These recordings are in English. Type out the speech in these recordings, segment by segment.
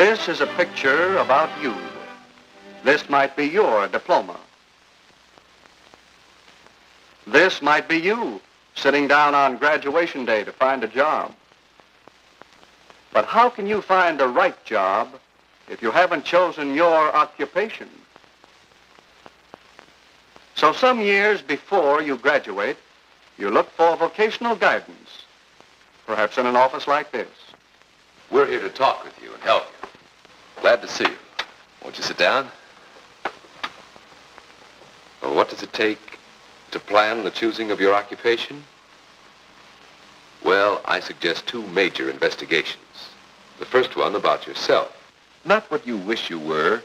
This is a picture about you. This might be your diploma. This might be you sitting down on graduation day to find a job. But how can you find the right job if you haven't chosen your occupation? So some years before you graduate, you look for vocational guidance, perhaps in an office like this. We're here to talk with you and help you. Glad to see you. Won't you sit down? Well, what does it take to plan the choosing of your occupation? Well, I suggest two major investigations. The first one about yourself. Not what you wish you were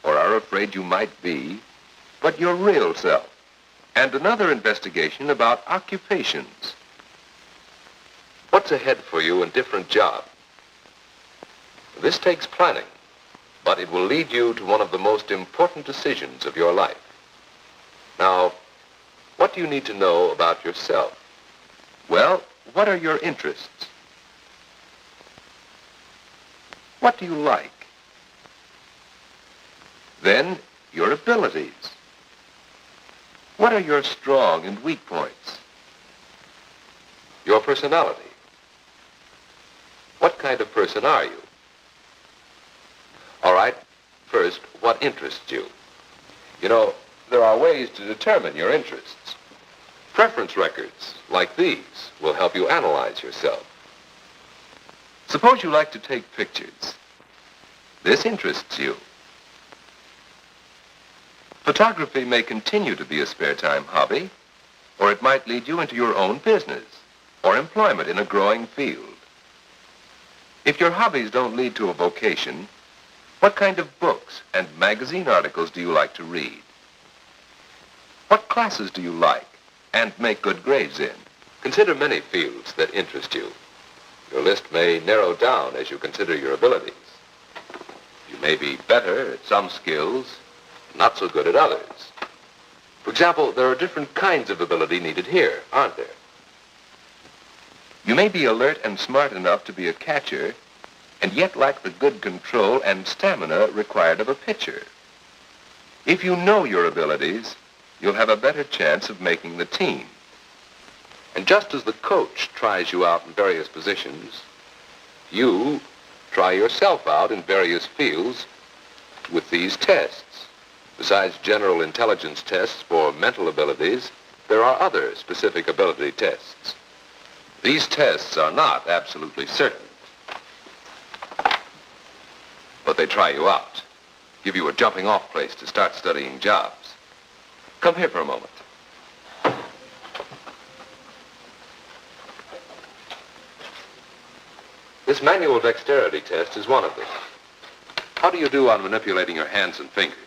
or are afraid you might be, but your real self. And another investigation about occupations. What's ahead for you in different jobs? This takes planning, but it will lead you to one of the most important decisions of your life. Now, what do you need to know about yourself? Well, what are your interests? What do you like? Then, your abilities. What are your strong and weak points? Your personality. What kind of person are you? All right, first, what interests you? You know, there are ways to determine your interests. Preference records, like these, will help you analyze yourself. Suppose you like to take pictures. This interests you. Photography may continue to be a spare time hobby, or it might lead you into your own business or employment in a growing field. If your hobbies don't lead to a vocation, what kind of books and magazine articles do you like to read? What classes do you like and make good grades in? Consider many fields that interest you. Your list may narrow down as you consider your abilities. You may be better at some skills, not so good at others. For example, there are different kinds of ability needed here, aren't there? You may be alert and smart enough to be a catcher, and yet lack the good control and stamina required of a pitcher. If you know your abilities, you'll have a better chance of making the team. And just as the coach tries you out in various positions, you try yourself out in various fields with these tests. Besides general intelligence tests for mental abilities, there are other specific ability tests. These tests are not absolutely certain, but they try you out, give you a jumping-off place to start studying jobs. Come here for a moment. This manual dexterity test is one of them. How do you do on manipulating your hands and fingers?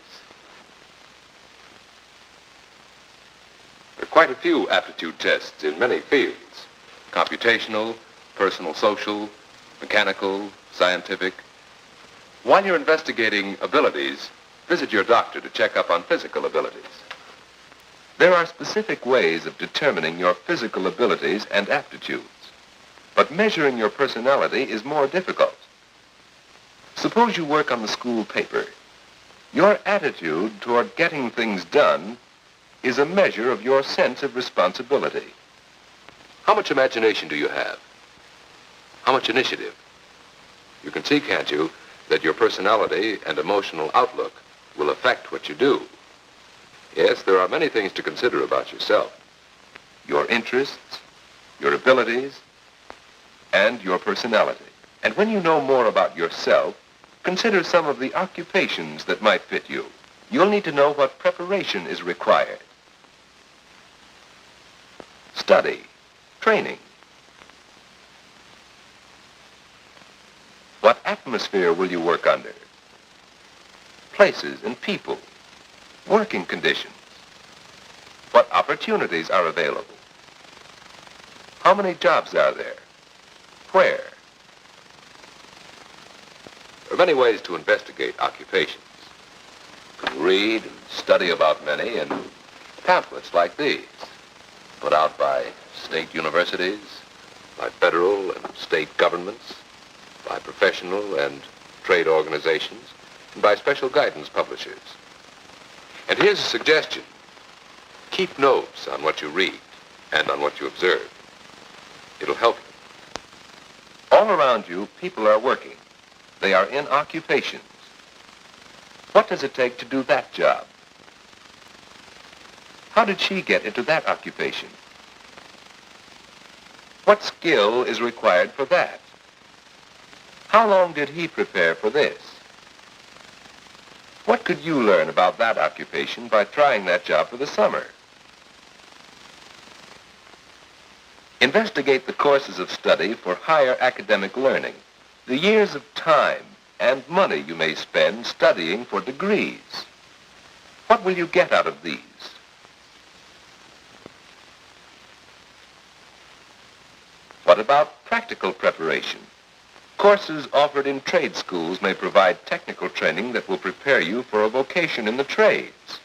There are quite a few aptitude tests in many fields: computational, personal social, mechanical, scientific. While you're investigating abilities, visit your doctor to check up on physical abilities. There are specific ways of determining your physical abilities and aptitudes, but measuring your personality is more difficult. Suppose you work on the school paper. Your attitude toward getting things done is a measure of your sense of responsibility. How much imagination do you have? How much initiative? You can see, can't you, that your personality and emotional outlook will affect what you do. Yes, there are many things to consider about yourself. Your interests, your abilities, and your personality. And when you know more about yourself, consider some of the occupations that might fit you. You'll need to know what preparation is required. Study, training. What atmosphere will you work under? Places and people, working conditions. What opportunities are available? How many jobs are there? Where? There are many ways to investigate occupations. You can read and study about many in pamphlets like these, put out by state universities, by federal and state governments, by professional and trade organizations, and by special guidance publishers. And here's a suggestion. Keep notes on what you read and on what you observe. It'll help you. All around you, people are working. They are in occupations. What does it take to do that job? How did she get into that occupation? What skill is required for that? How long did he prepare for this? What could you learn about that occupation by trying that job for the summer? Investigate the courses of study for higher academic learning, the years of time and money you may spend studying for degrees. What will you get out of these? What about practical preparation? Courses offered in trade schools may provide technical training that will prepare you for a vocation in the trades.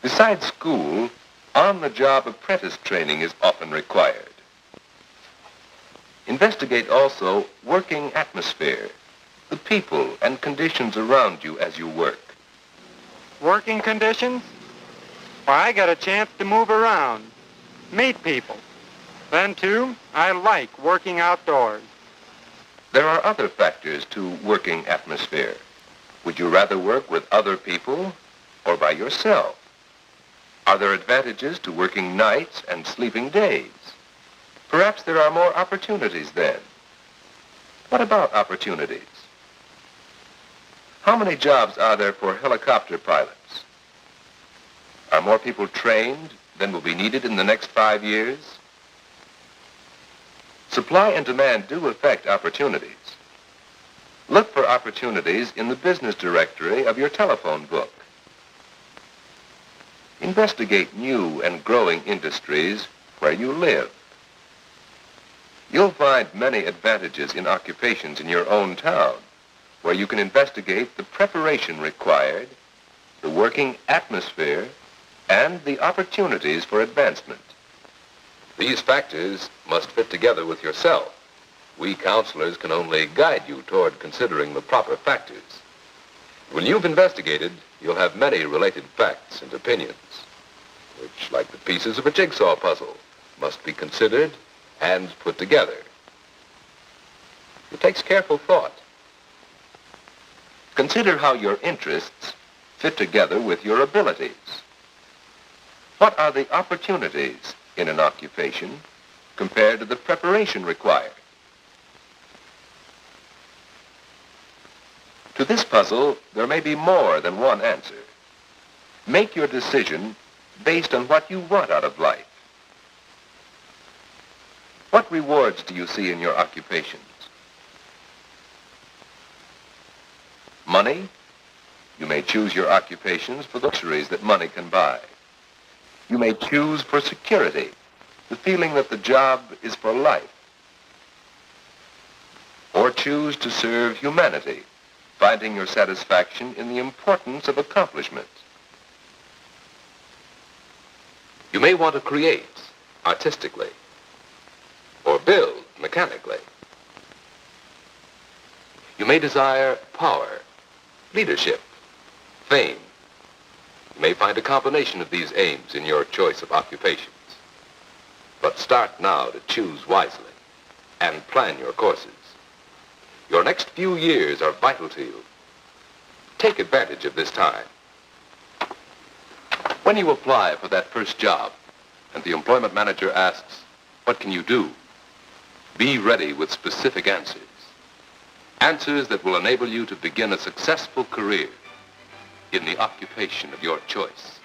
Besides school, on-the-job apprentice training is often required. Investigate also working atmosphere, the people and conditions around you as you work. Working conditions? Why, I got a chance to move around, meet people. Then, too, I like working outdoors. There are other factors to working atmosphere. Would you rather work with other people or by yourself? Are there advantages to working nights and sleeping days? Perhaps there are more opportunities then. What about opportunities? How many jobs are there for helicopter pilots? Are more people trained than will be needed in the next 5 years? Supply and demand do affect opportunities. Look for opportunities in the business directory of your telephone book. Investigate new and growing industries where you live. You'll find many advantages in occupations in your own town, where you can investigate the preparation required, the working atmosphere, and the opportunities for advancement. These factors must fit together with yourself. We counselors can only guide you toward considering the proper factors. When you've investigated, you'll have many related facts and opinions, which, like the pieces of a jigsaw puzzle, must be considered and put together. It takes careful thought. Consider how your interests fit together with your abilities. What are the opportunities in an occupation compared to the preparation required? To this puzzle, there may be more than one answer. Make your decision based on what you want out of life. What rewards do you see in your occupations? Money? You may choose your occupations for the luxuries that money can buy. You may choose for security, the feeling that the job is for life. Or choose to serve humanity, finding your satisfaction in the importance of accomplishment. You may want to create artistically, or build mechanically. You may desire power, leadership, fame. You may find a combination of these aims in your choice of occupations. But start now to choose wisely and plan your courses. Your next few years are vital to you. Take advantage of this time. When you apply for that first job and the employment manager asks, "What can you do?" be ready with specific answers. Answers that will enable you to begin a successful career in the occupation of your choice.